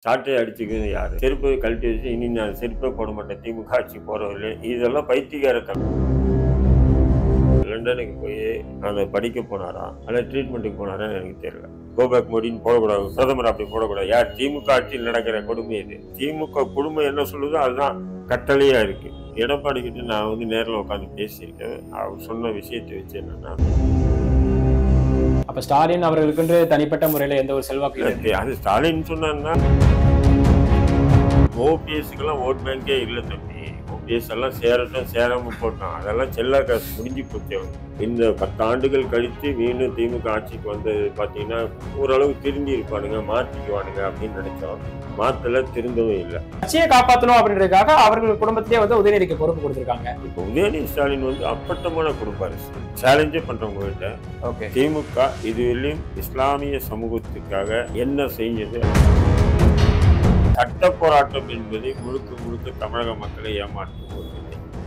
சாட்டை அடிச்சுக்கிறது யாரு? செருப்பை கழட்டி வச்சு இனி நான் செருப்பே போட மாட்டேன், திமுக ஆட்சி போறதில்லை. இதெல்லாம் பைத்தியக்காரத்தனம். லண்டனுக்கு போய் அதை படிக்க போனாரா அல்ல ட்ரீட்மெண்ட்டுக்கு போனாரான்னு எனக்கு தெரியல. கோபேக் மோடின்னு போடக்கூடாது, பிரதமர் அப்படி போடக்கூடாது. யார்? திமுக ஆட்சியில் நடக்கிற கொடுமை இது. திமுக குடும்பம் என்ன சொல்லுதோ அதுதான் கட்டளையா இருக்கு. எடப்பாடி கிட்ட நான் நேரில் உட்காந்து பேசியிருக்கேன். அவர் சொன்ன விஷயத்தை வச்சு என்னன்னா, அப்ப ஸ்டாலின் அவர்களுக்கு தனிப்பட்ட முறையில எந்த ஒரு செல்வாக்கு அது ஸ்டாலின் சொன்னா ஓபிஎஸ்க்கெல்லாம் ஓட் பேங்கே இல்லை தம்பி. ஓபிஎஸ் எல்லாம் சேரட்டும் சேராம போட்டோம், அதெல்லாம் செல்லா காசு முடிஞ்சு போச்சு. இந்த 10 ஆண்டுகள் கழித்து மீண்டும் திமுக ஆட்சிக்கு வந்தது பார்த்தீங்கன்னா ஓரளவு திரும்பி இருப்பானுங்க, மாற்றிக்குவானுங்க அப்படின்னு நினைச்சோம். மாத்தல, திருந்தவும் இல்லை. கட்சியை காப்பாற்றணும் அப்படின்றதுக்காக அவர்கள் குடும்பத்திலேயே உதயநிதிக்கு பொறுப்பு கொடுத்திருக்காங்க. இப்போ உதயநிதி ஸ்டாலின் அப்பட்டமான கொடுப்பாரு. சேலஞ்சே பண்றவங்க கிட்ட திமுக இதுவரையும் இஸ்லாமிய சமூகத்துக்காக என்ன செஞ்சது? சட்ட போராட்டம் என்பது முழுக்க முழுக்க தமிழக மக்களை ஏமாற்றும் போது.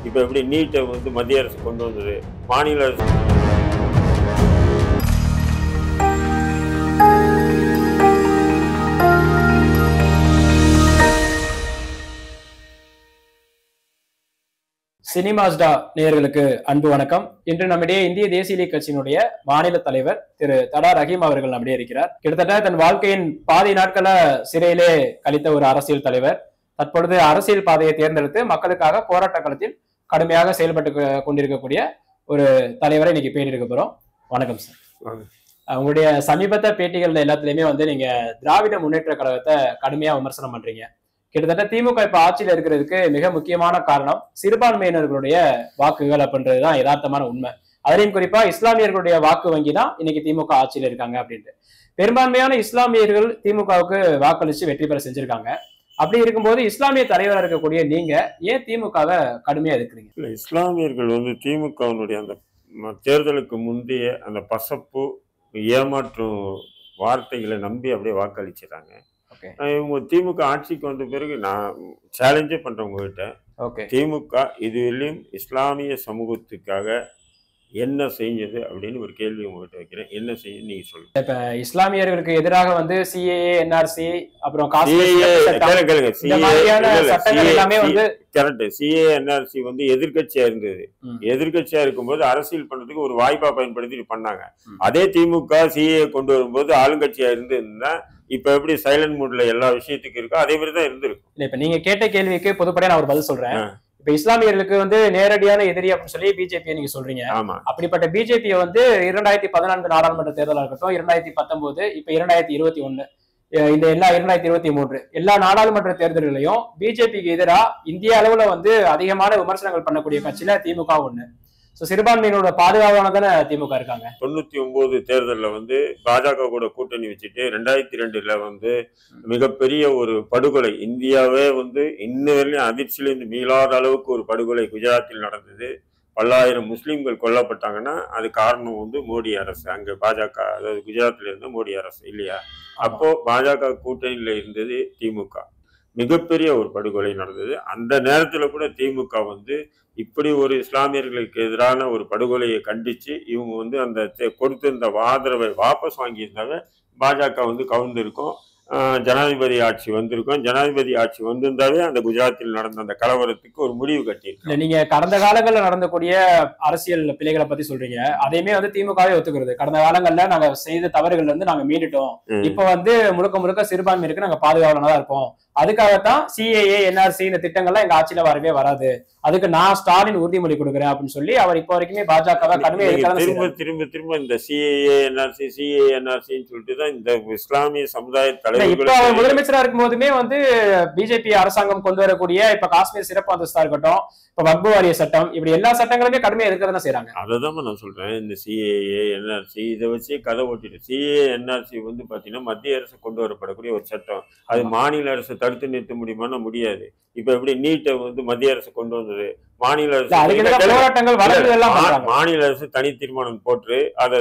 இப்ப எப்படி நீட்டை மத்திய அரசு கொண்டு வந்தது, மாநில அரசு சினிமாஸ்டா நேயர்களுக்கு அன்பு வணக்கம். இன்று நம்முடைய இந்திய தேசிய லீக் கட்சியினுடைய மாநில தலைவர் திரு தடா ரஹீம் அவர்கள் நம்முடைய இருக்கிறார். கிட்டத்தட்ட தன் வாழ்க்கையின் பாதி நாட்களை சிறையிலே கழித்த ஒரு அரசியல் தலைவர். தற்பொழுது அரசியல் பாதையை தேர்ந்தெடுத்து மக்களுக்காக போராட்ட களத்தில் கடுமையாக செயல்பட்டு கொண்டிருக்கக்கூடிய ஒரு தலைவரை இன்னைக்கு பேட்டிருக்க போறோம். வணக்கம் சார். உங்களுடைய சமீபத்த பேட்டிகள்ல எல்லாத்துலயுமே நீங்க திராவிட முன்னேற்ற கழகத்தை கடுமையா விமர்சனம் பண்றீங்க. கிட்டத்தட்ட திமுக இப்ப ஆட்சியில இருக்கிறதுக்கு மிக முக்கியமான காரணம் சிறுபான்மையினர்களுடைய வாக்குகள் அப்படின்றதுதான் யதார்த்தமான உண்மை. அதிலையும் குறிப்பா இஸ்லாமியர்களுடைய வாக்கு வங்கி தான் இன்னைக்கு திமுக ஆட்சியில இருக்காங்க அப்படின்ட்டு. பெரும்பான்மையான இஸ்லாமியர்கள் திமுகவுக்கு வாக்களிச்சு வெற்றி பெற செஞ்சிருக்காங்க. அப்படி இருக்கும்போது இஸ்லாமிய தலைவராக இருக்கக்கூடிய நீங்க ஏன் திமுகவை கடுமையா எதிர்க்கிறீங்க? இல்ல, இஸ்லாமியர்கள் திமுகவினுடைய அந்த தேர்தலுக்கு முந்தைய அந்த பசப்பு ஏமாற்றும் வார்த்தைகளை நம்பி அப்படியே வாக்களிச்சிட்டாங்க. இவங்க திமுக ஆட்சிக்கு வந்த பிறகு நான் சேலஞ்சே பண்றவங்க கிட்ட திமுக இதுவரையும் இஸ்லாமிய சமூகத்துக்காக என்ன செஞ்சது அப்படின்னு ஒரு கேள்வி உங்ககிட்ட வைக்கிறேன். என்ன செய்யுது நீங்க சொல்லுங்க. இப்ப இஸ்லாமியர்களுக்கு எதிராக சிஏஏ, என்ஆர்சி, அப்புறம் சிஏ என்ஆர்சி எதிர்கட்சியா இருந்தது. எதிர்கட்சியா இருக்கும்போது அரசியல் பண்றதுக்கு ஒரு வாய்ப்பா பயன்படுத்தி பண்ணாங்க. அதே திமுக சிஏ கொண்டு வரும்போது ஆளுங்கட்சியா இருந்ததுன்னா இப்ப எப்படி சைலண்ட் மூட்ல எல்லா விஷயத்துக்கும் இருக்கோ அதே மாதிரிதான் இருந்திருக்கும். இப்ப நீங்க கேட்ட கேள்விக்கு பொதுப்படையா நான் ஒரு பதில் சொல்றேன். இப்ப இஸ்லாமியர்களுக்கு நேரடியான எதிரி அப்படின்னு சொல்லி பிஜேபி நீங்க சொல்றீங்க. அப்படிப்பட்ட பிஜேபியை 2014 நாடாளுமன்ற தேர்தலா இருக்கட்டும், 2019, இப்ப 2021, இந்த எல்லா 2023 எல்லா நாடாளுமன்ற தேர்தல்களையும் பிஜேபிக்கு எதிராக இந்திய அளவுல அதிகமான விமர்சனங்கள் பண்ணக்கூடிய கட்சியில திமுக ஒண்ணு. சிறுபான்மையினோட பாதுகாவானதான திமுக இருக்காங்க. 99 தேர்தலில் பாஜக கூட கூட்டணி வச்சுட்டு 2002 மிகப்பெரிய ஒரு படுகொலை இந்தியாவே இன்ன வரையிலும் அதிர்ச்சியிலிருந்து மீளாத அளவுக்கு ஒரு படுகொலை குஜராத்தில் நடந்தது. பல்லாயிரம் முஸ்லீம்கள் கொல்லப்பட்டாங்கன்னா அது காரணம் மோடி அரசு. அங்க பாஜக, அதாவது குஜராத்ல இருந்த மோடி அரசு இல்லையா? அப்போ பாஜக கூட்டணியில இருந்தது திமுக. மிகப்பெரிய ஒரு படுகொலை நடந்தது. அந்த நேரத்துல கூட திமுக இப்படி ஒரு இஸ்லாமியர்களுக்கு எதிரான ஒரு படுகொலையை கண்டிச்சு இவங்க அந்த கொடுத்திருந்த ஆதரவை வாபஸ் வாங்கியிருந்தாங்க. பாஜக கவுந்திருக்கும், ஜனாதிபதி ஆட்சி வந்திருக்கும். ஜனாதிபதி ஆட்சி வந்திருந்தாவே அந்த குஜராத்தில் நடந்த அந்த கலவரத்துக்கு ஒரு முடிவு கட்டியிருக்கு. நீங்க கடந்த காலங்களில் நடந்தக்கூடிய அரசியல் பிழைகளை பத்தி சொல்றீங்க. அதையுமே திமுகவே ஒத்துக்கிறது. கடந்த காலங்கள்ல நாங்க செய்த தவறுகள்ல இருந்து நாங்க மீண்டுட்டோம். இப்ப முழுக்க முழுக்க சிறுபான்மையினருக்கு நாங்க பாதுகாவலனா இருப்போம். அதுக்காகத்தான் சிஏஏ, என்ஆர்சி இந்த திட்டங்கள்லாம் எங்க ஆட்சியில வரவே வராது. அதுக்கு நான் ஸ்டாலின் உறுதிமொழி கொடுக்குறேன் அப்படின்னு சொல்லி அவர் இப்போ வரைக்குமே பாஜகவை கடுமையாக திரும்ப இந்த சிஏஏ என்ஆர்சின்னு சொல்லிட்டு தான் இந்த இஸ்லாமிய சமுதாய தலைவர் இப்ப அவர் முதலமைச்சரா இருக்கும் போதுமே பிஜேபி அரசாங்கம் கொண்டு வரக்கூடிய இப்ப காஷ்மீர் சிறப்பு அந்தஸ்தா இருக்கட்டும், இப்ப வக்பு வாரிய சட்டம், இப்படி எல்லா சட்டங்களுமே கடுமையா இருக்கிறதா செய்யறாங்க. அதான் நான் சொல்றேன். இந்த சிஏஏ என்ஆர்சி இதை வச்சு கதை ஓட்டிட்டு சிஏஏ என்ஆர்சி பாத்தீங்கன்னா மத்திய அரசு கொண்டு வரப்படக்கூடிய ஒரு சட்டம். அது மாநில அரசு தடுத்து நிறுத்த முடியுமான்னா முடியாது. இப்ப எப்படி நீட்டை மத்திய அரசு கொண்டு வந்தது, மாநில போராட்டங்கள் மாநில அரசு தனி தீர்மானம் போட்டு அதை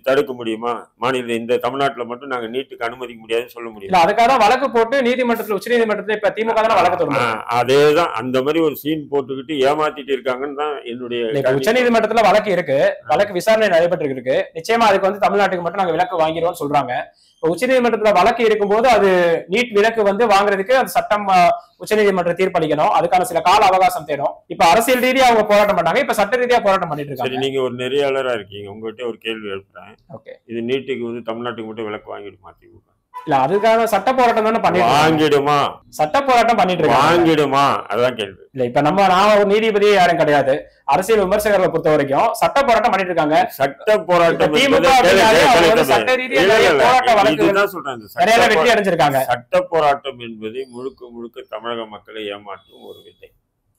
தடுக்க முடியுமா? மாநில இந்த தமிழ்நாட்டுல மட்டும் நாங்க நீட்டுக்கு அனுமதிக்க முடியாதுன்னு சொல்ல முடியும். அதுக்காக வழக்கு போட்டு நீதிமன்றத்துல உச்ச நீதிமன்றத்துல இப்ப திமுக தான் வழக்கு தொடர்ந்து அதேதான் அந்த மாதிரி ஒரு சீன் போட்டுக்கிட்டு ஏமாத்திட்டு இருக்காங்கன்னு தான் என்னுடைய உச்ச நீதிமன்றத்துல வழக்கு இருக்கு, வழக்கு விசாரணை நடைபெற்று இருக்கு. நிச்சயமா அதுக்கு வந்து தமிழ்நாட்டுக்கு மட்டும் நாங்க விலக்கு வாங்கிடுவோம் சொல்றாங்க. இப்ப உச்ச நீதிமன்றத்துல வழக்கு இருக்கும்போது அது நீட் விலக்கு வந்து வாங்குறதுக்கு அந்த சட்டம் உச்சநீதிமன்ற தீர்ப்பளிக்கணும். அதுக்கான சில கால அவகாசம் தேடும். இப்ப அரசியல் ரீதியா அவங்க போராட்டம் பண்ணாங்க, இப்ப சட்ட ரீதியா போராட்டம் பண்ணிட்டு இருக்காங்க. நீங்க ஒரு நெறியாளரா இருக்கீங்க, உங்ககிட்ட ஒரு கேள்வி எழுப்புறேன். இது நீட்டுக்கு வந்து தமிழ்நாட்டுக்கு மட்டும் விலக்கு வாங்கிடுமா திமுக? இல்ல அதுக்காக சட்ட போராட்டம் தானே பண்ணிட்டு வாங்கிடுமா? சட்ட போராட்டம் பண்ணிட்டு இருக்காங்க. வாங்கிடுமா அதான் கேள்வி. இல்ல இப்ப நான் ஒரு நீதிபதி யாரும் கிடையாது. அரசியல் விமர்சகர்களை பொறுத்த வரைக்கும் சட்ட போராட்டம் பண்ணிட்டு இருக்காங்க. சட்ட போராட்டம் சட்ட ரீதியா வெற்றி அடைஞ்சிருக்காங்க. சட்ட போராட்டம் என்பது முழுக்க முழுக்க தமிழக மக்களை ஏமாற்றும் ஒரு வித்தை.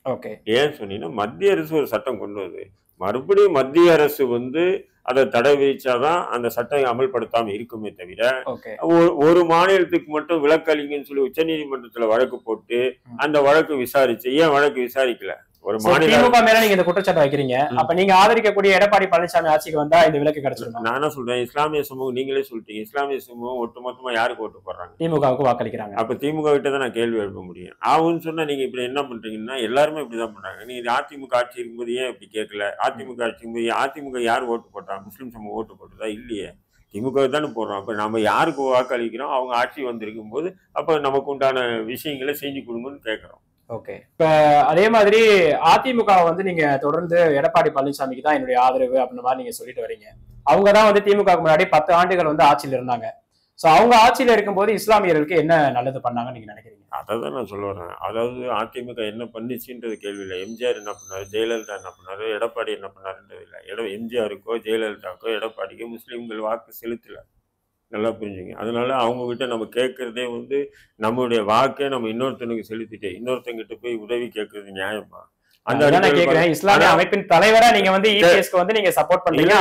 ஓகே, ஏன் சொன்னீங்கன்னா மத்திய அரசு ஒரு சட்டம் கொண்டு வருது, மறுபடியும் மத்திய அரசு வந்து அதை தடை விதிச்சாதான் அந்த சட்டம் அமல்படுத்தாம இருக்குமே தவிர ஒரு மாநிலத்துக்கு மட்டும் விலக்களிங்கன்னு சொல்லி உச்ச நீதிமன்றத்துல வழக்கு போட்டு அந்த வழக்கு விசாரிச்சு ஏன் வழக்கு விசாரிக்கல? ஒரு திமுக மேல நீங்க இந்த குற்றச்சாட்டு வைக்கிறீங்க, அப்ப நீங்க ஆதரிக்கக்கூடிய எடப்பாடி பழனிசாமி ஆட்சிக்கு வந்தா இந்த விலக்கு கிடைச்சிடும். நான் என்ன சொல்றேன், இஸ்லாமிய சமூகம் நீங்களே சொல்லிட்டீங்க, இஸ்லாமிய சமூகம் ஒட்டுமொத்தமா யாருக்கு ஓட்டு போடுறாங்க? திமுகவுக்கு வாக்களிக்கிறாங்க. அப்ப திமுக கிட்ட தான் நான் கேள்வி எழுப்ப முடியும். ஆகுன்னு சொன்னா நீங்க இப்படி என்ன பண்றீங்கன்னா எல்லாருமே இப்படிதான் பண்றாங்க. நீங்க அதிமுக ஆட்சி இருக்கும்போது ஏன் இப்படி கேட்கல? அதிமுக ஆட்சி இருக்கும்போது அதிமுக யார் ஓட்டு போட்டாங்க? முஸ்லிம் சமூகம் ஓட்டு போட்டதா? இல்லையே, திமுக தானே போடுறோம். அப்ப நம்ம யாருக்கு வாக்களிக்கிறோம்? அவங்க ஆட்சி வந்திருக்கும் போது அப்ப நமக்கு உண்டான விஷயங்களை செஞ்சு கொடுங்கன்னு கேட்கிறோம். ஓகே, இப்ப அதே மாதிரி அதிமுக வந்து நீங்க தொடர்ந்து எடப்பாடி பழனிசாமிக்கு தான் என்னுடைய ஆதரவு அப்படின்ற மாதிரி நீங்க சொல்லிட்டு வரீங்க. அவங்கதான் வந்து திமுக முன்னாடி 10 ஆண்டுகள் வந்து ஆட்சியில் இருந்தாங்க. சோ அவங்க ஆட்சியில இருக்கும்போது இஸ்லாமியர்களுக்கு என்ன நல்லது பண்ணாங்கன்னு நீங்க நினைக்கிறீங்க? அதான் நான் சொல்ல வரேன். அதாவது அதிமுக என்ன பண்ணிச்சுன்றது கேள்வி இல்லை. எம்ஜிஆர் என்ன பண்ணாரு, ஜெயலலிதா என்ன பண்ணாரு, எடப்பாடி என்ன பண்ணாருன்றது இல்லை. எம்ஜிஆருக்கோ ஜெயலலிதாக்கோ எடப்பாடிக்கோ முஸ்லீம்கள் வாக்கு செலுத்தல. நல்லா புரிஞ்சுங்க. அதனால அவங்க கிட்ட நம்ம கேட்கறதே வந்து நம்மளுடைய வாக்கை நம்ம இன்னொருத்தனுக்கு செலுத்திட்டு இன்னொருத்தங்கிட்ட போய் உதவி கேட்கறது நியாயமா? இஸ்லாமிய அமைப்பின் தலைவரா நீங்க வந்து இபிஎஸ்க்கு வந்து நீங்க சப்போர்ட் பண்றீங்க.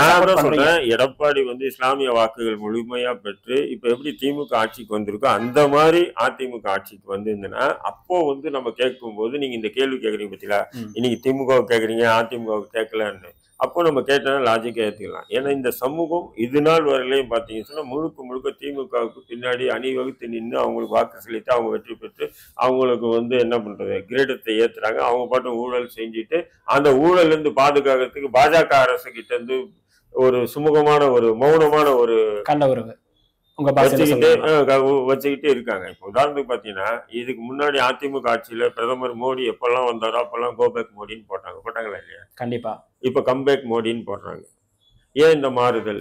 நான் சொல்றேன், எடப்பாடி வந்து இஸ்லாமிய வாக்குகள் முழுமையா பெற்று இப்ப எப்படி திமுக ஆட்சிக்கு வந்திருக்கோ அந்த மாதிரி அதிமுக ஆட்சிக்கு வந்திருந்ததுன்னா அப்போ வந்து நம்ம கேட்கும் போது நீங்க இந்த கேள்வி கேட்கறீங்க பத்தியா, இன்னைக்கு திமுக கேட்கறீங்க அதிமுக கேட்கலன்னு, அப்போ நம்ம கேட்டோம்னா லாஜிக்கா ஏற்றுக்கலாம். ஏன்னா இந்த சமூகம் இது நாள் வரையிலையும் பார்த்தீங்கன்னு சொன்னா முழுக்க முழுக்க திமுகவுக்கு பின்னாடி அணிவகுத்து நின்று அவங்களுக்கு வாக்கு செலுத்தி அவங்க வெற்றி பெற்று அவங்களுக்கு வந்து என்ன பண்றது கிரீடத்தை ஏத்துறாங்க. அவங்க பாட்டு ஊழல் செஞ்சுட்டு அந்த ஊழல் இருந்து பாதுகாக்கிறதுக்கு பாஜக அரசு கிட்ட இருந்து ஒரு சுமூகமான ஒரு மௌனமான ஒரு கண்ட உறவு வச்சுக்கிட்டே இருக்காங்க. இப்ப உதாரணத்துக்கு பாத்தீங்கன்னா இதுக்கு முன்னாடி அதிமுக ஆட்சியில பிரதமர் மோடி எப்பெல்லாம் வந்தாரோ அப்பெல்லாம் கோபேக் மோடின்னு போட்டாங்களா இல்லையா? கண்டிப்பா. இப்ப கம்பேக் மோடின்னு போடுறாங்க. ஏன் இந்த மாறுதல்?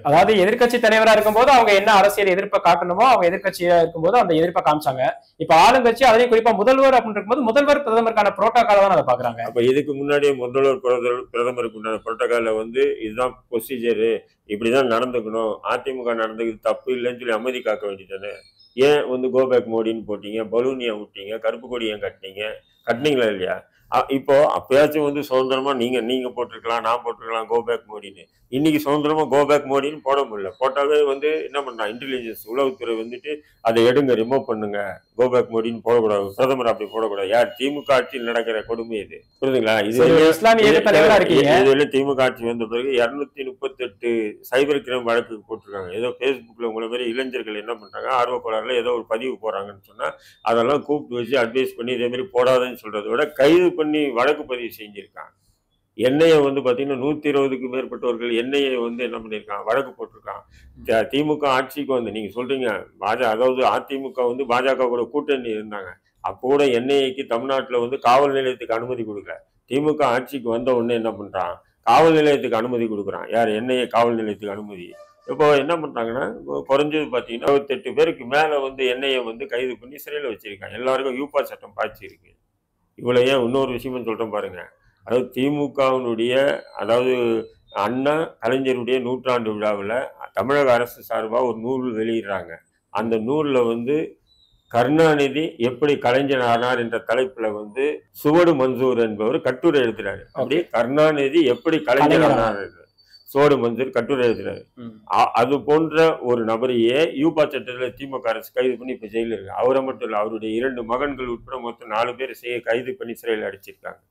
அதாவது எதிர்கட்சி தலைவரா இருக்கும்போது அவங்க என்ன அரசியல் எதிர்ப்பை காட்டணுமோ அவங்க எதிர்கட்சியா இருக்கும்போது அந்த எதிர்ப்பை காமிச்சாங்க. இப்ப ஆளுங்கட்சி அதையும் குறிப்பா முதல்வர் அப்படின்னு இருக்கும்போது முதல்வர் பிரதமருக்கான புரோட்டோகால தான் அதை பாக்குறாங்க. அப்ப இதுக்கு முன்னாடியே முதல்வர் பிரதமருக்கு உண்டான புரோட்டோகால வந்து இதுதான் ப்ரொசீஜரு, இப்படிதான் நடந்துக்கணும், அதிமுக நடந்துக்கிறது தப்பு இல்லைன்னு சொல்லி அமைதி காக்க வேண்டியதானே? ஏன் வந்து கோபேக் மோடின்னு போட்டீங்க, பலூனியா விட்டீங்க, கருப்பு கொடி ஏன் கட்டினீங்களா இல்லையா? இப்போ அப்பயாச்சும் வந்து சுதந்திரமா நீங்க போட்டிருக்கலாம், நான் போட்டிருக்கலாம் கோபேக் மோடின்னு. இன்னைக்கு சுதந்திரமா கோபேக் மோடின்னு போட முடியல. போட்டாவே வந்து என்ன பண்ணா இன்டெலிஜென்ஸ் உளவுத்துறை வந்துட்டு அதை எடுங்க, ரிமூவ் பண்ணுங்க, கோபேக் மோடின்னு போடக்கூடாது, பிரதமர் அப்படி போடக்கூடாது. யார்? திமுக ஆட்சியில் நடக்கிற கொடுமை இது, புரியுதுங்களா? இதுல திமுக ஆட்சி வந்த பிறகு 238 சைபர் கிரைம் வழக்கு போட்டிருக்காங்க. ஏதோ பேஸ்புக்ல உங்களை மாதிரி இளைஞர்கள் என்ன பண்றாங்க, ஆர்வக்கோளாறுல ஏதோ ஒரு பதிவு போறாங்கன்னு சொன்னா அதெல்லாம் கூப்பிட்டு வச்சு அட்வைஸ் பண்ணி இதே மாதிரி போடாதுன்னு சொல்றதை விட கைது பண்ணி வழக்கு பதிவு செஞ்சிருக்காங்க. என்ஐஏ வந்து பாத்தீங்கன்னா 120க்கும் மேற்பட்டவர்கள் என்ஐஏ வந்து என்ன பண்ணிருக்காங்க, வழக்கு போட்டிருக்காங்க. திமுக ஆட்சிக்கு வந்து நீங்க சொல்றீங்க அதாவது அதிமுக வந்து பாஜக கூட கூட்டணி இருந்தாங்க. அப்போ கூட என்ஐஏக்கு தமிழ்நாட்டுல வந்து காவல் நிலையத்துக்கு அனுமதி கொடுக்கல. திமுக ஆட்சிக்கு வந்த உடனே என்ன பண்றான், காவல் நிலையத்துக்கு அனுமதி கொடுக்குறான். யார்? என்ஐஏ காவல் நிலையத்துக்கு அனுமதி. இப்போ என்ன பண்றாங்கன்னா குறைஞ்சது பாத்தீங்கன்னா 28 பேருக்கு மேல வந்து என்ஐஏ வந்து கைது பண்ணி சிறையில வச்சிருக்காங்க. எல்லாருக்கும் யூபா சட்டம் பாய்ச்சி இருக்கு. இவ்வளவு ஏன் இன்னொரு விஷயம்னு சொல்றேன் பாருங்க. அதாவது திமுகவினுடைய அதாவது அண்ணா கலைஞருடைய 100ஆண்டு விழாவில் தமிழக அரசு சார்பாக ஒரு நூல் வெளியிடுறாங்க. அந்த நூலில் வந்து கருணாநிதி எப்படி கலைஞர் ஆனார் என்ற தலைப்புல வந்து சுவடு மன்சூர் என்பவர் கட்டுரை எழுதுறாரு. அப்படி கருணாநிதி எப்படி கலைஞர் ஆனார். சோடு மஞ்சள் கட்டுரை எழுதுறாரு. அது போன்ற ஒரு நபரையே யூபா சட்டத்தில் திமுக அரசு கைது பண்ணி இப்ப ஜெயில இருக்கு. அவரை மட்டும் இல்ல, அவருடைய 2 மகன்கள் உட்பட மொத்தம் 4 பேர் கைது பண்ணி சிறையில் அடைச்சிருக்காங்க.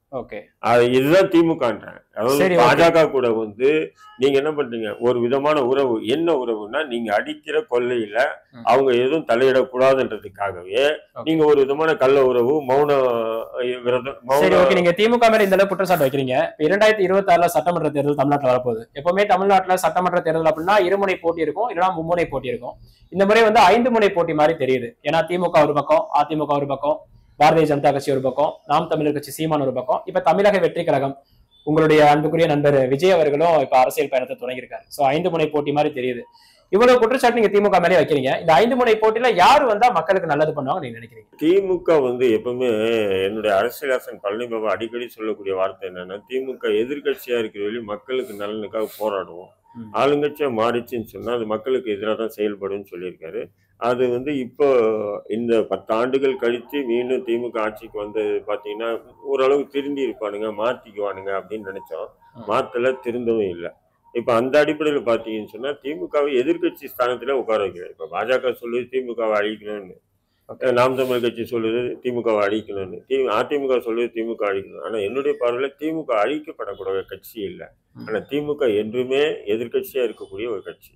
இதுதான் திமுகன்றாங்க. அதாவது பாஜக கூட வந்து நீங்க என்ன பண்றீங்க, ஒரு விதமான உறவு. என்ன உறவுன்னா, நீங்க அடிக்கிற கொள்ளையில அவங்க எதுவும் தலையிடக்கூடாதுன்றதுக்காகவே நீங்க ஒரு விதமான கள்ள உறவு, மௌன விரதம். நீங்க திமுக மேல இந்த அளவு குற்றச்சாட்டு வைக்கிறீங்க. 2026 சட்டமன்ற தேர்தல் தமிழ்நாட்டில் வரப்போகுது. எப்பவுமே தமிழ்நாட்டில் சட்டமன்ற தேர்தல் அப்படின்னா இருமுனை போட்டி இருக்கும், இல்லைன்னா மும்முனை போட்டி இருக்கும். இந்த முறை வந்து 5 முனை போட்டி மாதிரி தெரியுது. ஏன்னா திமுக ஒரு பக்கம், அதிமுக ஒரு பக்கம், பாரதிய ஜனதா கட்சி ஒரு பக்கம், நாம் தமிழர் கட்சி சீமான் ஒரு பக்கம், இப்ப தமிழக வெற்றி கழகம் உங்களுடைய அன்புக்குரிய நண்பர் விஜய் அவர்களும் இப்ப அரசியல் பயணத்தை தொடங்கியிருக்காரு. சோ 5 முனை போட்டி மாதிரி தெரியுது. இவ்வளவு குற்றச்சாட்டு நீங்க திமுக மேலே வைக்கிறீங்க. இந்த 5 முனை போட்டியில யாரு வந்தா மக்களுக்கு நல்லது பண்ணுவாங்க நீங்க நினைக்கிறீங்க? திமுக வந்து எப்பவுமே என்னுடைய அரசியலாசன் பழனி பாபா அடிக்கடி சொல்லக்கூடிய வார்த்தை என்னன்னா, திமுக எதிர்கட்சியா இருக்கிற வழி மக்களுக்கு நலனுக்காக போராடுவோம், ஆளுங்கட்சியா மாறிச்சுன்னு சொன்னா அது மக்களுக்கு எதிராக தான் செயல்படும் சொல்லியிருக்காரு. அது வந்து இப்போ இந்த 10 ஆண்டுகள் கழித்து மீண்டும் திமுக ஆட்சிக்கு வந்து பாத்தீங்கன்னா ஓரளவு திருந்தி இருப்பானுங்க, மாத்திக்குவானுங்க அப்படின்னு நினைச்சோம். மாத்தல, திருந்தவும் இல்லை. இப்ப அந்த அடிப்படையில் பாத்தீங்கன்னு சொன்னா திமுகவை எதிர்கட்சி ஸ்தானத்துல உட்கார வைக்கிறார். இப்ப பாஜக சொல்லுது திமுகவை அழிக்கணும்னு, நாம் தமிழ் கட்சி சொல்லுது திமுகவை அழிக்கணும்னு, அதிமுக சொல்லுது திமுக அழிக்கணும். ஆனா என்னுடைய பார்வையில திமுக அழிக்கப்படக்கூடிய கட்சி இல்லை. ஆனா திமுக என்றுமே எதிர்கட்சியா இருக்கக்கூடிய ஒரு கட்சி.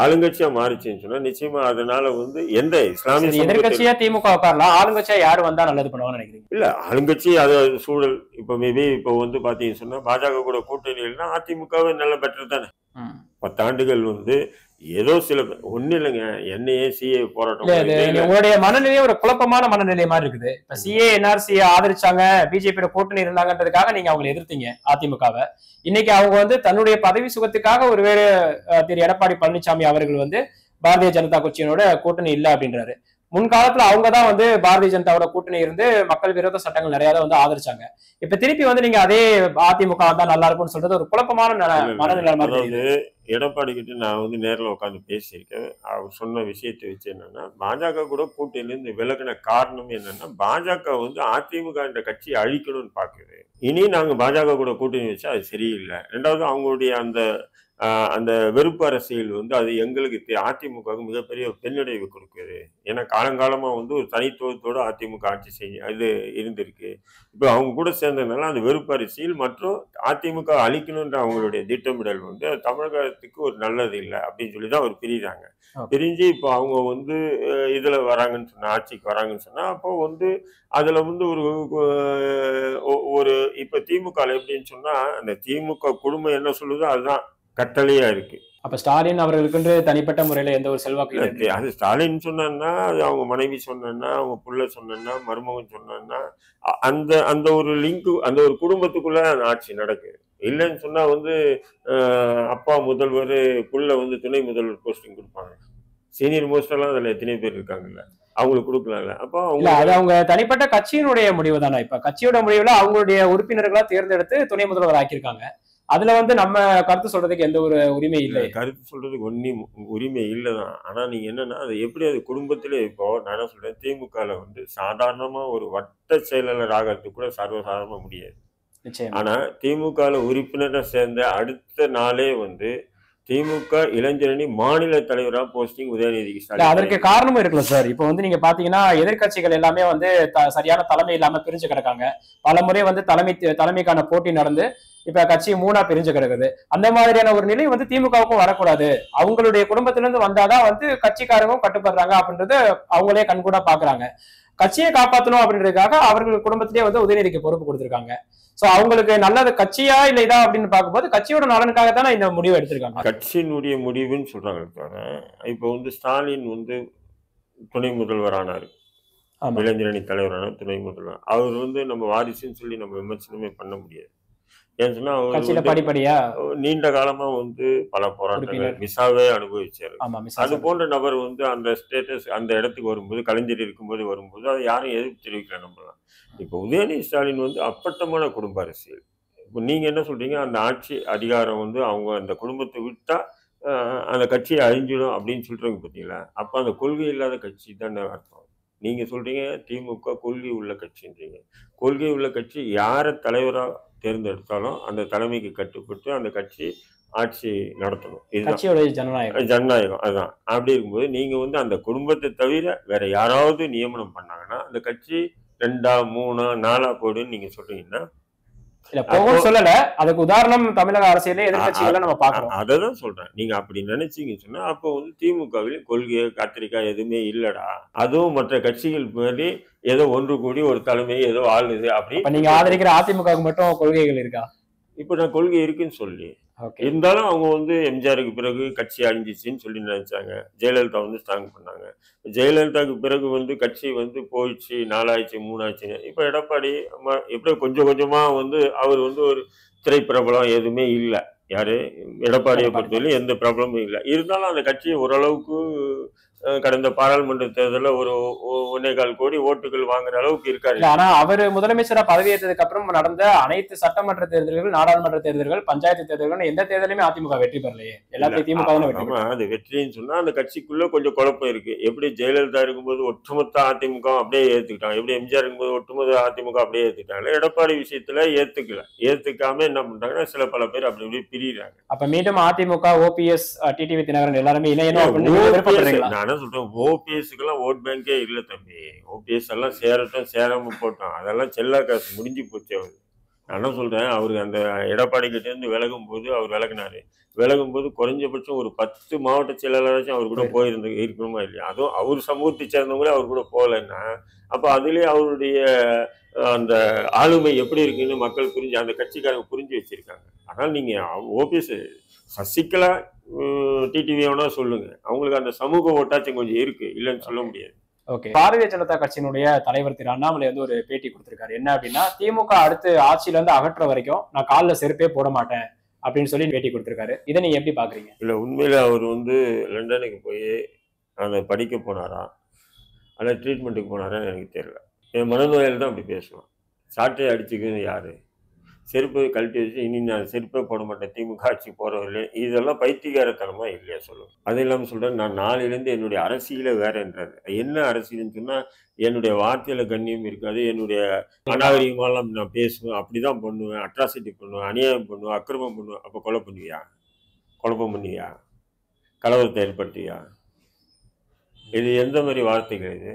ஆளுங்கட்சியா மாறிச்சுன்னு சொன்னா நிச்சயமா அதனால வந்து எந்த இஸ்லாமிய எதிர்கட்சியா திமுக உட்காரலாம், ஆளுங்கட்சியா யாரு வந்தா நல்லது பண்ணுவாங்கன்னு நினைக்கிறீங்க? இல்ல, ஆளுங்கட்சி அது சூழல். இப்ப மேபி இப்ப வந்து பாத்தீங்கன்னு சொன்னா பாஜக கூட கூட்டணிகள்னா அதிமுகவே நல்ல பெட்டர் தானே. 10 ஆண்டுகள் வந்து ஏதோ சில ஒண்ணு இல்லைங்க, என்ஐஏ சிஏ போராட்டம். உங்களுடைய மனநிலையே ஒரு குழப்பமான மனநிலை மாதிரி இருக்குது. இப்ப சிஏ என்ஆர்சி ஆதரிச்சாங்க, பிஜேபி கூட்டணி இருந்தாங்கன்றதுக்காக நீங்க அவங்களை எதிர்த்தீங்க அதிமுகவை. இன்னைக்கு அவங்க வந்து தன்னுடைய பதவி சுகத்துக்காக ஒருவேளை திரு எடப்பாடி பழனிசாமி அவர்கள் வந்து பாரதிய ஜனதா கட்சியினோட கூட்டணி இல்லை அப்படின்றாரு. முன்காலத்துல அவங்கதான் வந்து பாரதிய ஜனதாவோட கூட்டணி இருந்து மக்கள் விரோத சட்டங்கள் நிறைய வந்து ஆதரிச்சாங்க. இப்ப திருப்பி வந்து நீங்க அதே அதிமுக தான் நல்லா இருக்கும்னு சொல்றது ஒரு குழப்பமான மனநிலை மாதிரி. எடப்பாடி கிட்ட நான் வந்து நேரில் உட்காந்து பேசியிருக்கேன். அவர் சொன்ன விஷயத்தை வச்சு என்னன்னா, பாஜக கூட கூட்டணியிலிருந்து விலகின காரணம் என்னன்னா, பாஜக வந்து அதிமுக என்ற கட்சியை அழிக்கணும்னு பாக்குது. இனி நாங்க பாஜக கூட கூட்டணி வச்சா அது சரியில்லை. ரெண்டாவது அவங்களுடைய அந்த வெறுப்பு அரசியல் வந்து அது எங்களுக்கு அதிமுகவுக்கு மிகப்பெரிய பின்னடைவு கொடுக்குது. ஏன்னா காலங்காலமா வந்து ஒரு தனித்துவத்தோடு அதிமுக ஆட்சி செய்ய இது இருந்திருக்கு. இப்போ அவங்க கூட சேர்ந்ததுனால அந்த வெறுப்பு அரசியல் மற்றும் அதிமுக அழிக்கணுன்ற அவங்களுடைய திட்டமிடல் வந்து தமிழகத்துக்கு ஒரு நல்லது இல்லை அப்படின்னு சொல்லி தான் அவர் பிரிகிறாங்க. பிரிஞ்சு இப்போ அவங்க வந்து இதுல வராங்கன்னு சொன்னா, ஆட்சிக்கு வராங்கன்னு சொன்னா, அப்போ வந்து அதுல வந்து ஒரு இப்ப திமுக எப்படின்னு சொன்னா, அந்த திமுக குடும்பம் என்ன சொல்லுதோ அதுதான் கட்டளையா இருக்கு. அப்ப ஸ்டாலின் அவர்களுக்கு தனிப்பட்ட முறையில எந்த ஒரு செல்வாக்கு இல்லை. அது ஸ்டாலின் சொன்னா, அது அவங்க மனைவி சொன்னா, அவங்க புள்ள சொன்னா, மருமகன் சொன்னா, அந்த ஒரு லிங்க், அந்த ஒரு குடும்பத்துக்குள்ள அந்த ஆட்சி நடக்குது. இல்லைன்னு சொன்னா வந்து அப்பா முதல்வர், புள்ள வந்து துணை முதல்வர் போஸ்டிங் கொடுப்பாங்க. சீனியர் மோஸ்ட் எல்லாம் அதுல எத்தனை பேர் இருக்காங்கல்ல, அவங்களுக்கு கொடுக்கலாம்ல. அப்போ அவங்க தனிப்பட்ட கட்சியினுடைய முடிவு தானே. இப்ப கட்சியோட முடிவுல அவங்களுடைய உறுப்பினர்களா தேர்ந்தெடுத்து துணை முதல்வர் ஆக்கியிருக்காங்க. அதுல வந்து நம்ம கருத்து சொல்றதுக்கு எந்த ஒரு உரிமை இல்லை. கருத்து சொல்றதுக்கு ஒன்னும் உரிமை இல்லைதான். ஆனா நீங்க என்னன்னா, அது எப்படி அது குடும்பத்திலே இப்போ நான் என்ன சொல்றேன், திமுகல வந்து சாதாரணமா ஒரு வட்ட செயலாளர் ஆகிறதுக்கு கூட சர்வசாதாரணமா முடியாது. ஆனா திமுகல உறுப்பினரை சேர்ந்த அடுத்த நாளே வந்து திமுக இளைஞரணி மாநில தலைவரா போஸ்டிங் உதயநிதிக்கு ஸ்டாலின். அதற்கு காரணமும் இருக்குல்ல சார். இப்போ வந்து நீங்க பாத்தீங்கன்னா எதிர்கட்சிகள் எல்லாமே வந்து சரியான தலைமை இல்லாம பிரிஞ்சு கிடக்காங்க. பல முறை வந்து தலைமைக்கான போட்டி நடந்து இப்ப கட்சி 3ஆ பிரிஞ்சு கிடக்குது. அந்த மாதிரியான ஒரு நிலை வந்து திமுகவுக்கும் வரக்கூடாது. அவங்களுடைய குடும்பத்திலிருந்து வந்தாதான் வந்து கட்சிக்காரங்களும் கட்டுப்படுறாங்க அப்படின்றத அவங்களே கண்கூடா பாக்குறாங்க. கட்சியை காப்பாற்றணும் அப்படின்றதுக்காக அவர்கள் குடும்பத்திலேயே வந்து உதயநிதிக்கு பொறுப்பு கொடுத்திருக்காங்க. சோ அவங்களுக்கு நல்லது கட்சியா இல்ல இதா அப்படின்னு பார்க்கும்போது கட்சியோட நலனுக்காக தானே இந்த முடிவை எடுத்திருக்காங்க. கட்சியினுடைய முடிவுன்னு சொல்றாங்க. இப்ப வந்து ஸ்டாலின் வந்து துணை முதல்வர் ஆனாரு, இளைஞரணி தலைவரான துணை முதல்வர். அவர் வந்து நம்ம வாரிசுன்னு சொல்லி நம்ம விமர்சனமே பண்ண முடியாது. ஏன்னு சொன்னா அவர் படிப்படியா நீண்ட காலமா வந்து பல போராட்டங்கள் விசாவே அனுபவிச்சாரு. அது போன்ற நபர் வந்து அந்த ஸ்டேட்டஸ் அந்த இடத்துக்கு வரும்போது, கலைஞர் இருக்கும்போது வரும்போது அதை யாரும் எதிர்ப்பு தெரிவிக்கல. நம்மலாம் இப்போ உதயநிதி ஸ்டாலின் வந்து அப்பட்டமான குடும்ப அரசியல். இப்போ நீங்க என்ன சொல்றீங்க, அந்த ஆட்சி அதிகாரம் வந்து அவங்க அந்த குடும்பத்தை விட்டா அந்த கட்சியை அழிஞ்சிடும் அப்படின்னு சொல்றாங்க பார்த்தீங்களா? அப்ப அந்த கொள்கை இல்லாத கட்சி தான் அர்த்தம். நீங்க சொல்றீங்க திமுக கொள்கை உள்ள கட்சின்றீங்க. கொள்கை உள்ள கட்சி யாரை தலைவரா தேர்ந்தெடுத்தாலும் அந்த தலைமைக்கு கட்டுப்பட்டு அந்த கட்சி ஆட்சி நடத்தணும். இதுதான் கட்சியோட ஜனநாயகம். ஜனநாயகம். அதுதான். அப்படி இருக்கும்போது நீங்க வந்து அந்த குடும்பத்தை தவிர வேற யாராவது நியமனம் பண்ணாங்கன்னா அந்த கட்சி 2ஆ 3ஆ 4ஆ போடுன்னு நீங்க சொல்றீங்கன்னா இல்ல அப்போ போகும்னு சொல்லல. அதுக்கு உதாரணம் தமிழக அரசியலே எதிர்க்கட்சிகளை நம்ம பாக்குறோம். அததான் சொல்றேன். நீங்க அப்படி நினைச்சீங்கன்னு சொன்னா அப்போ வந்து திமுகவில் கொள்கை கத்திரிக்காய் எதுவுமே இல்லடா, அதுவும் மற்ற கட்சிகள் மாதிரி ஏதோ ஒன்று கூடி ஒரு தலைமை ஏதோ ஆளுது அப்படி. அப்ப நீங்க ஆதரிக்கிற அதிமுகவுக்கு மட்டும் கொள்கைகள் இருக்கா? இப்ப நான் கொள்கை இருக்குன்னு சொல்லி ஓகே. இருந்தாலும் அவங்க வந்து எம்ஜிஆருக்கு பிறகு கட்சி அழிஞ்சிச்சின்னு சொல்லி நினைச்சாங்க. ஜெயலலிதா வந்து ஸ்ட்ராங் பண்ணாங்க. ஜெயலலிதாவுக்கு பிறகு வந்து கட்சி வந்து போயிடுச்சு, 4 ஆச்சு 3 ஆச்சுன்னு. இப்ப எடப்பாடி எப்படியோ கொஞ்சம் கொஞ்சமா வந்து அவர் வந்து ஒரு திரைப்பிரபலம் எதுவுமே இல்லை. யாரு எடப்பாடியை பொறுத்தவரையிலும் எந்த பிரபலமும் இல்லை. இருந்தாலும் அந்த கட்சியை ஓரளவுக்கு கடந்த பாராளுமன்ற தேர்தலில் ஒரு 1.25 கோடி ஓட்டுகள் வாங்குற அளவுக்கு இருக்காரு. ஆனா அவர் முதலமைச்சரா பதவியேற்றதுக்கு அப்புறம் நடந்த அனைத்து சட்டமன்ற தேர்தல்கள், நாடாளுமன்ற தேர்தல்கள், பஞ்சாயத்து தேர்தல்கள் எந்த தேர்தலுமே அதிமுக வெற்றி பெறலையே. எல்லாத்தையும் திமுக தான் வெற்றி பெறும். அது வெற்றின்னு சொன்னா அந்த கட்சிக்குள்ள கொஞ்சம் குழப்பம் இருக்கு. எப்படி ஜெயலலிதா இருக்கும்போது ஒட்டுமொத்த அதிமுக அப்படியே ஏத்துக்கிட்டாங்க, எப்படி எம்ஜிஆர் இருக்கும்போது ஒட்டுமொத்த அதிமுக அப்படியே ஏத்துக்கிட்டாங்க. எடப்பாடி விஷயத்துல ஏத்துக்காம என்ன பண்றாங்கன்னா சில பல பேர் அப்படி இப்படி பிரிகிறாங்க. அப்ப மீண்டும் அதிமுக, ஓபிஎஸ், டிடிவி தினகரன் எல்லாருமே இணையணும் அப்படின்னு விருப்பப்படுறீங்களா? நான் என்ன சொல்றேன், ஓபிஎஸ்க்குலாம் ஓட் பேங்கே இல்லை தம்பி. ஓபிஎஸ் எல்லாம் சேரட்டும் சேராம போட்டோம், அதெல்லாம் செல்லா காசு முடிஞ்சு போச்சு. அவரு நான் என்ன சொல்றேன், அவருக்கு அந்த எடப்பாடி கிட்ட இருந்து விலகும் போது அவர் விலகும் போது குறைஞ்சபட்சம் ஒரு 10 மாவட்ட செயலாளராச்சும் அவர் கூட இருக்கணுமா இல்லையா? அதுவும் அவர் சமூகத்தை சேர்ந்தவங்களே அவர் கூட போகலைன்னா அப்ப அதுலயே அவருடைய அந்த ஆளுமை எப்படி இருக்குன்னு மக்கள் புரிஞ்சு அந்த கட்சிக்காரங்க புரிஞ்சு வச்சிருக்காங்க. ஆனால் நீங்க ஓபிஎஸ் சசிகலா டிடிவியோனா சொல்லுங்க, அவங்களுக்கு அந்த சமூக ஓட்டாச்சும் கொஞ்சம் இருக்கு, இல்லைன்னு சொல்ல முடியாது. ஓகே. பாரதிய ஜனதா கட்சியினுடைய தலைவர் திரு அண்ணாமலை வந்து ஒரு பேட்டி கொடுத்திருக்காரு. என்ன அப்படின்னா, திமுக அடுத்து ஆட்சியில இருந்து அகற்ற வரைக்கும் நான் காலில் செருப்பே போட மாட்டேன் அப்படின்னு சொல்லி பேட்டி கொடுத்திருக்காரு. இதை நீங்க எப்படி பாக்குறீங்க? இல்ல உண்மையில அவர் வந்து லண்டனுக்கு போய் அதை படிக்க போனாரா அல்ல ட்ரீட்மெண்ட்டுக்கு போனாரான்னு எனக்கு தெரியல. என் மனநோயால் தான் அப்படி பேசுவான். சாட்டை அடிச்சுக்கிறது யாரு? செருப்பை கழட்டி வச்சு இனி நான் செருப்பே போட மாட்டேன் திமுக ஆட்சி போறவர்களே, இதெல்லாம் பைத்தியகாரத்தனமா இல்லையா சொல்லுவேன். அது இல்லாமல் சொல்றேன், நான் நாளையிலேருந்து என்னுடைய அரசியலே வேறன்றாரு. என்ன அரசியல்னு சொன்னா என்னுடைய வார்த்தையில கண்ணியம் இருக்காது, என்னுடைய அநாகரிகமாலாம் நான் பேசுவேன், அப்படிதான் பண்ணுவேன், அட்ராசிட்டி பண்ணுவேன், அநியாயம் பண்ணுவேன், அக்கிரமம் பண்ணுவேன். அப்போ கொலை பண்ணுவியா? குழப்பம் பண்ணுவியா? கலவரத்தை ஏற்படுத்துவியா? இது எந்த மாதிரி வார்த்தைகள் இது?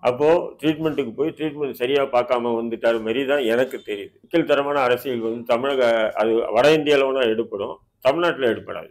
அப்போ ட்ரீட்மெண்ட்டுக்கு போய் ட்ரீட்மெண்ட் சரியா பார்க்காம வந்துட்டாரு மாதிரி தான் எனக்கு தெரியுது. கீழ்த்தரமான அரசியல் வந்து தமிழக அது வட இந்தியாவில் வேணா எடுப்படும், தமிழ்நாட்டில் எடுப்படாது.